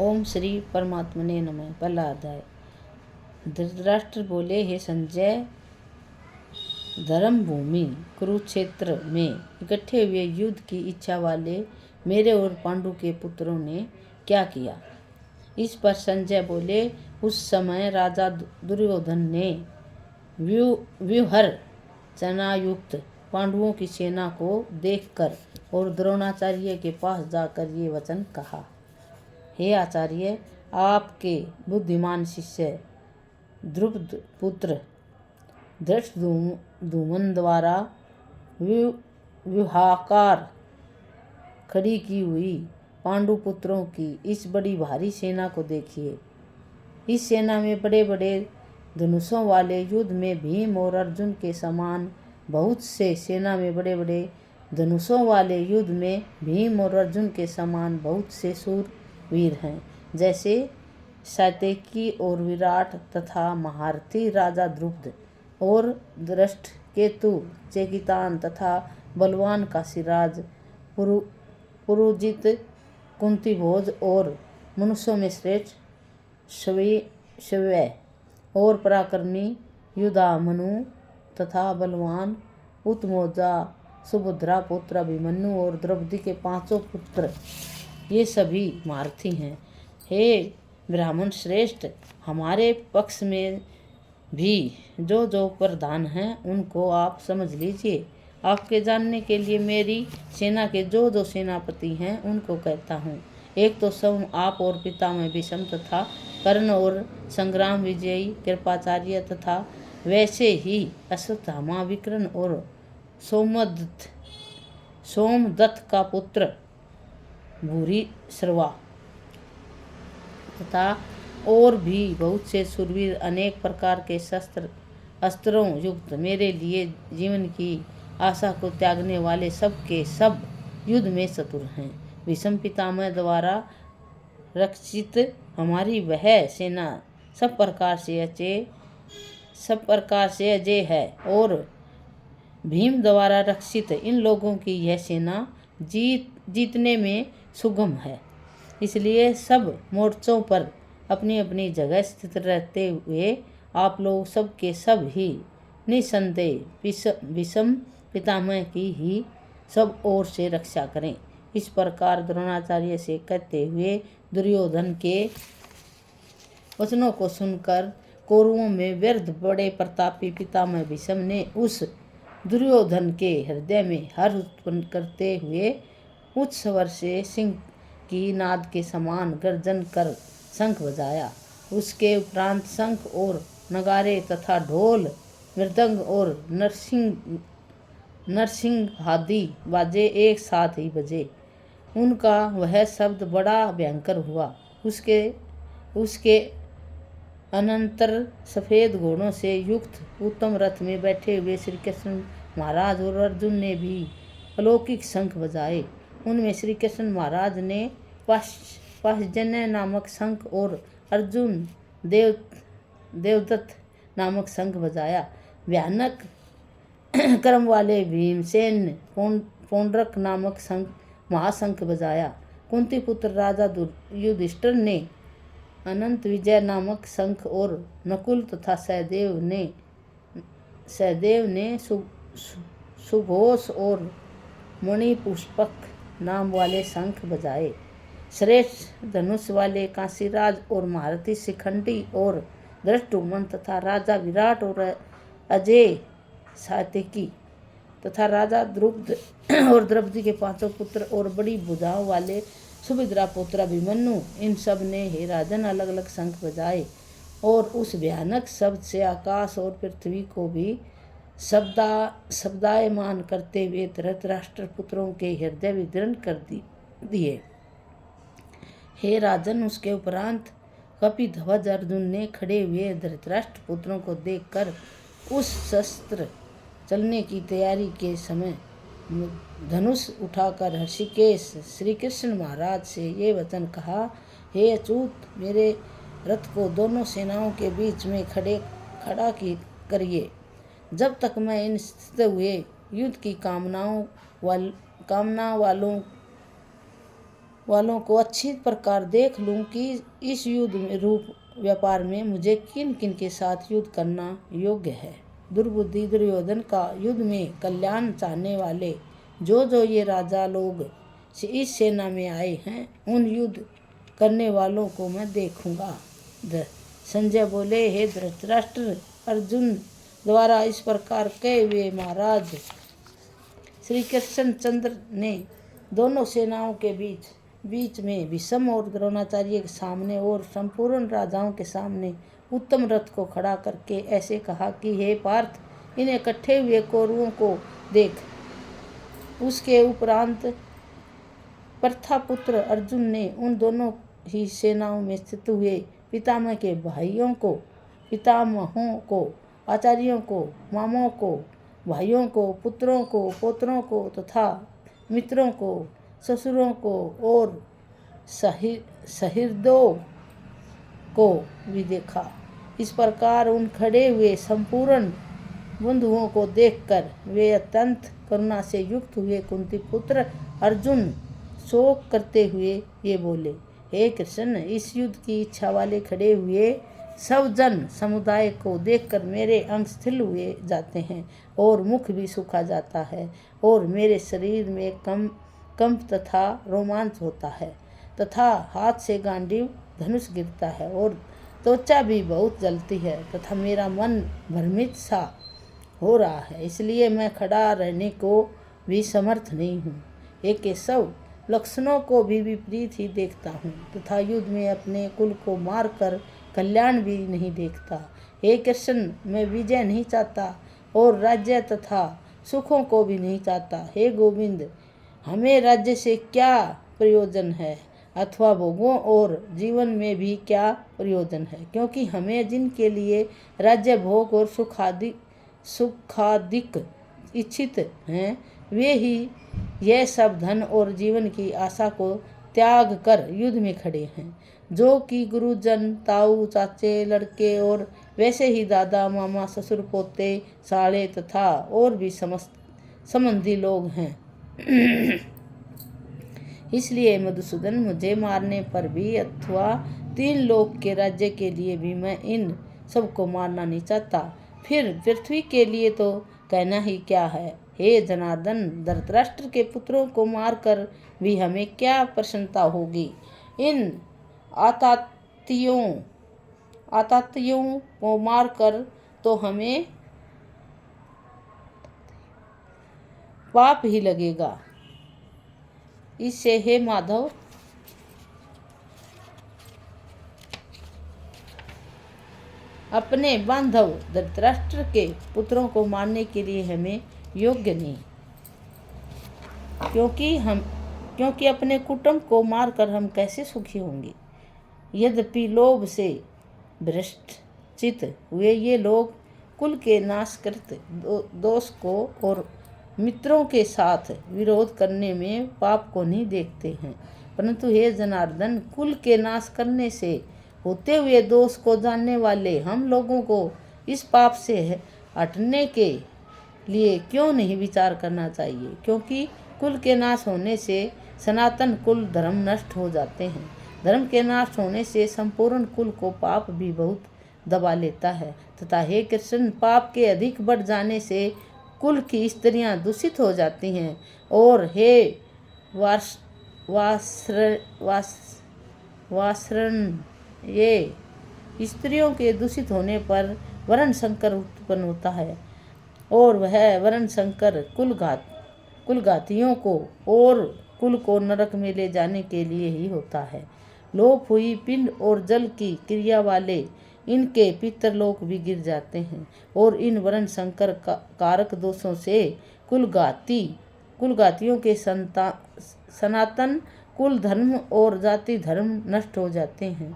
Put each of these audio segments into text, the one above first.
ओम श्री परमात्मने नमः। पहला अध्याय। धृतराष्ट्र बोले, हे संजय, धर्म भूमि कुरुक्षेत्र में इकट्ठे हुए युद्ध की इच्छा वाले मेरे और पांडु के पुत्रों ने क्या किया। इस पर संजय बोले, उस समय राजा दुर्योधन ने व्यूहर चनायुक्त पांडवों की सेना को देखकर और द्रोणाचार्य के पास जाकर ये वचन कहा। हे आचार्य, आपके बुद्धिमान शिष्य द्रुपद पुत्र धृष्टद्युम्न द्वारा व्यूहाकार खड़ी की हुई पांडु पुत्रों की इस बड़ी भारी सेना को देखिए। इस सेना में बड़े बड़े धनुषों वाले, युद्ध में भीम और अर्जुन के समान बहुत से सेना में बड़े बड़े धनुषों वाले, युद्ध में भीम और अर्जुन के समान बहुत से सूरवीर हैं, जैसे सात्यकी और विराट तथा महारथी राजा द्रुपद और धृष्टकेतु, चेकितान तथा बलवान काशीराज, पुरुजित, कुंतीभोज और मनुष्यों में श्रेष्ठ शव्य और पराक्रमी युधामनु तथा बलवान उत्तमौजा, सुभद्रा पुत्र अभिमन्यु और द्रौपदी के 5 पुत्र, ये सभी महारथी हैं। हे ब्राह्मण श्रेष्ठ, हमारे पक्ष में भी जो जो प्रधान हैं उनको आप समझ लीजिए। आपके जानने के लिए मेरी सेना के जो जो सेनापति हैं उनको कहता हूँ। एक तो सब आप और पितामह भीष्म तथा कर्ण और संग्राम विजयी कृपाचार्य तथा वैसे ही अश्वत्थामा, विकर्ण और सोमदत्त का पुत्र भूरिश्रवा तथा और भी बहुत से शूरवीर, अनेक प्रकार के अस्त्रों युक्त, मेरे लिए जीवन की आशा को त्यागने वाले सब के सब युद्ध में चतुर हैं। भीष्म पितामह द्वारा रक्षित हमारी वह सेना सब प्रकार से अजय है और भीम द्वारा रक्षित इन लोगों की यह सेना जीतने में सुगम है। इसलिए सब मोर्चों पर अपनी अपनी जगह स्थित रहते हुए आप लोग सब के सब ही निसंदेह भीष्म पितामह की ही सब ओर से रक्षा करें। इस प्रकार द्रोणाचार्य से कहते हुए दुर्योधन के वचनों को सुनकर कौरवों में व्यर्थ बड़े प्रतापी पितामह भीष्म ने उस दुर्योधन के हृदय में हर्ष उत्पन्न करते हुए उच्च स्वर से सिंह की नाद के समान गर्जन कर शंख बजाया। उसके उपरांत शंख और नगारे तथा ढोल, मृदंग और नरसिंह आदि बाजे एक साथ ही बजे। उनका वह शब्द बड़ा भयंकर हुआ। उसके अनंतर सफ़ेद घोड़ों से युक्त उत्तम रथ में बैठे हुए श्री कृष्ण महाराज और अर्जुन ने भी अलौकिक शंख बजाए। उनमें श्री कृष्ण महाराज ने पाशजन्य नामक शंख और अर्जुन देवदत्त नामक शंख बजाया। भयानक क्रम वाले भीमसेन पौंड्रक नामक महाशंख बजाया। कुंती पुत्र राजा युधिष्ठिर ने अनंत विजय नामक शंख और नकुल तथा सहदेव ने सुघोष और मणिपुष्पक नाम वाले शंख बजाए। श्रेष्ठ धनुष वाले काशीराज और महारथी शिखंडी और धृष्टद्युम्न तथा राजा विराट और अजय सात्यकी तथा राजा द्रुपद और द्रौपदी के 5 पुत्र और बड़ी भुजाओं वाले सुभद्रा पुत्र अभिमन्यु, इन सब ने हे राजन अलग अलग शंख बजाए और उस भयानक शब्द से आकाश और पृथ्वी को भी शब्दायमान करते हुए धृतराष्ट्र पुत्रों के हृदय विदीर्ण कर दिए। हे राजन, उसके उपरांत कपिध्वज अर्जुन ने खड़े हुए धृतराष्ट्र पुत्रों को देखकर उस शस्त्र चलने की तैयारी के समय धनुष उठाकर ऋषिकेश श्री कृष्ण महाराज से ये वचन कहा। हे अच्युत, मेरे रथ को दोनों सेनाओं के बीच में खड़ा करिए। जब तक मैं इन स्थित हुए युद्ध की कामना वालों वालों को अच्छी प्रकार देख लूं कि इस युद्ध में रूप व्यापार में मुझे किन किन के साथ युद्ध करना योग्य है। दुर्बुद्धि दुर्योधन का युद्ध में कल्याण चाहने वाले जो ये राजा लोग इस सेना में आए हैं, उन युद्ध करने वालों को मैं देखूंगा। संजय बोले, हे धृतराष्ट्र, अर्जुन द्वारा इस प्रकार कहे हुए महाराज श्री कृष्णचंद्र ने दोनों सेनाओं के बीच में भीष्म और द्रोणाचार्य के सामने और संपूर्ण राजाओं के सामने उत्तम रथ को खड़ा करके ऐसे कहा कि हे पार्थ, इन इकट्ठे हुए कौरवों को देख। उसके उपरांत प्रथापुत्र अर्जुन ने उन दोनों ही सेनाओं में स्थित हुए पितामह के भाइयों को, पितामहों को, आचार्यों को, मामाओं को, भाइयों को, पुत्रों को, पोत्रों को तथा मित्रों को, ससुरों को और सहृदयों को भी देखा। इस प्रकार उन खड़े हुए संपूर्ण बंधुओं को देखकर वे अत्यंत करुणा से युक्त हुए कुंती पुत्र अर्जुन शोक करते हुए ये बोले, हे कृष्ण, इस युद्ध की इच्छा वाले खड़े हुए सब जन समुदाय को देखकर मेरे अंग शिथिल हुए जाते हैं और मुख भी सूखा जाता है और मेरे शरीर में कंप तथा रोमांच होता है तथा हाथ से गांडीव धनुष गिरता है और त्वचा भी बहुत जलती है तथा मेरा मन भ्रमित सा हो रहा है, इसलिए मैं खड़ा रहने को भी समर्थ नहीं हूँ। हे केशव, लक्षणों को भी विपरीत ही देखता हूँ तथा युद्ध में अपने कुल को मारकर कल्याण भी नहीं देखता। हे कृष्ण, मैं विजय नहीं चाहता और राज्य तथा सुखों को भी नहीं चाहता। हे गोविंद, हमें राज्य से क्या प्रयोजन है अथवा भोगों और जीवन में भी क्या प्रयोजन है, क्योंकि हमें जिनके लिए राज्य भोग और सुखादिक इच्छित हैं, वे ही यह सब धन और जीवन की आशा को त्याग कर युद्ध में खड़े हैं, जो कि गुरुजन, ताऊ, चाचे, लड़के और वैसे ही दादा, मामा, ससुर, पोते, साले तथा और भी संबंधी लोग हैं। इसलिए मधुसूदन, मुझे मारने पर भी अथवा 3 लोक के राज्य के लिए भी मैं इन सबको मारना नहीं चाहता। फिर पृथ्वी के लिए तो कहना ही क्या है। हे जनार्दन, धृतराष्ट्र के पुत्रों को मारकर भी हमें क्या प्रसन्नता होगी। इन आतातियों को मारकर तो हमें पाप ही लगेगा। इससे हे माधव, अपने बांधव धृतराष्ट्र के पुत्रों को मारने के लिए हमें योग्य नहीं, क्योंकि अपने कुटुंब को मारकर हम कैसे सुखी होंगे। यद्यपि लोभ से भ्रष्ट चित हुए ये लोग कुल के नाश करते दोष को और मित्रों के साथ विरोध करने में पाप को नहीं देखते हैं, परंतु हे जनार्दन, कुल के नाश करने से होते हुए दोष को जानने वाले हम लोगों को इस पाप से हटने के लिए क्यों नहीं विचार करना चाहिए, क्योंकि कुल के नाश होने से सनातन कुल धर्म नष्ट हो जाते हैं। धर्म के नाश होने से संपूर्ण कुल को पाप भी बहुत दबा लेता है तथा हे कृष्ण, पाप के अधिक बढ़ जाने से कुल की स्त्रियां दूषित हो जाती हैं और हे वासरण, ये स्त्रियों के दूषित होने पर वरण संकर उत्पन्न होता है और वह वरण संकर कुलघातियों को और कुल को नरक में ले जाने के लिए ही होता है। लोप हुई पिंड और जल की क्रिया वाले इनके पितरलोक भी गिर जाते हैं और इन वरण संकर कारक दोषों से कुलघातियों के सनातन कुल धर्म और जाति धर्म नष्ट हो जाते हैं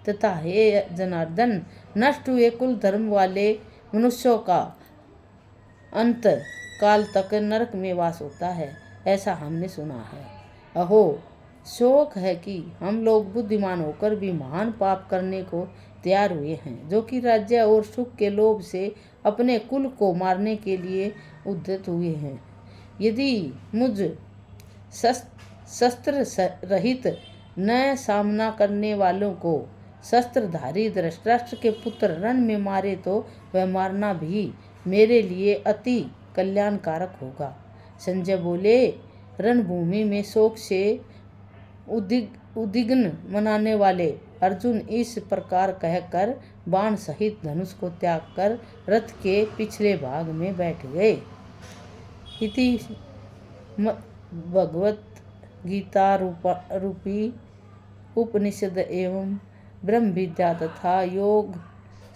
तथा हे जनार्दन, नष्ट हुए कुल धर्म वाले मनुष्यों का अंत काल तक नरक में वास होता है, ऐसा हमने सुना है। अहो, शोक है कि हम लोग बुद्धिमान होकर भी महान पाप करने को तैयार हुए हैं, जो कि राज्य और सुख के लोभ से अपने कुल को मारने के लिए उद्यत हुए हैं। यदि मुझ शस्त्र रहित न सामना करने वालों को शस्त्रधारी धृतराष्ट्र के पुत्र रण में मारे तो वह मारना भी मेरे लिए अति कल्याणकारक होगा। संजय बोले, रणभूमि में शोक से उद्विग्न मनाने वाले अर्जुन इस प्रकार कहकर बाण सहित धनुष को त्याग कर रथ के पिछले भाग में बैठ गए। इति भगवत गीता रूपी उपनिषद एवं ब्रह्म विद्या तथा योग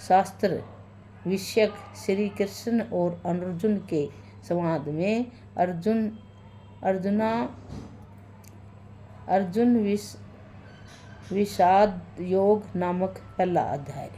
शास्त्र विषयक श्री कृष्ण और अर्जुन के संवाद में अर्जुन विषाद योग नामक पहला अध्याय।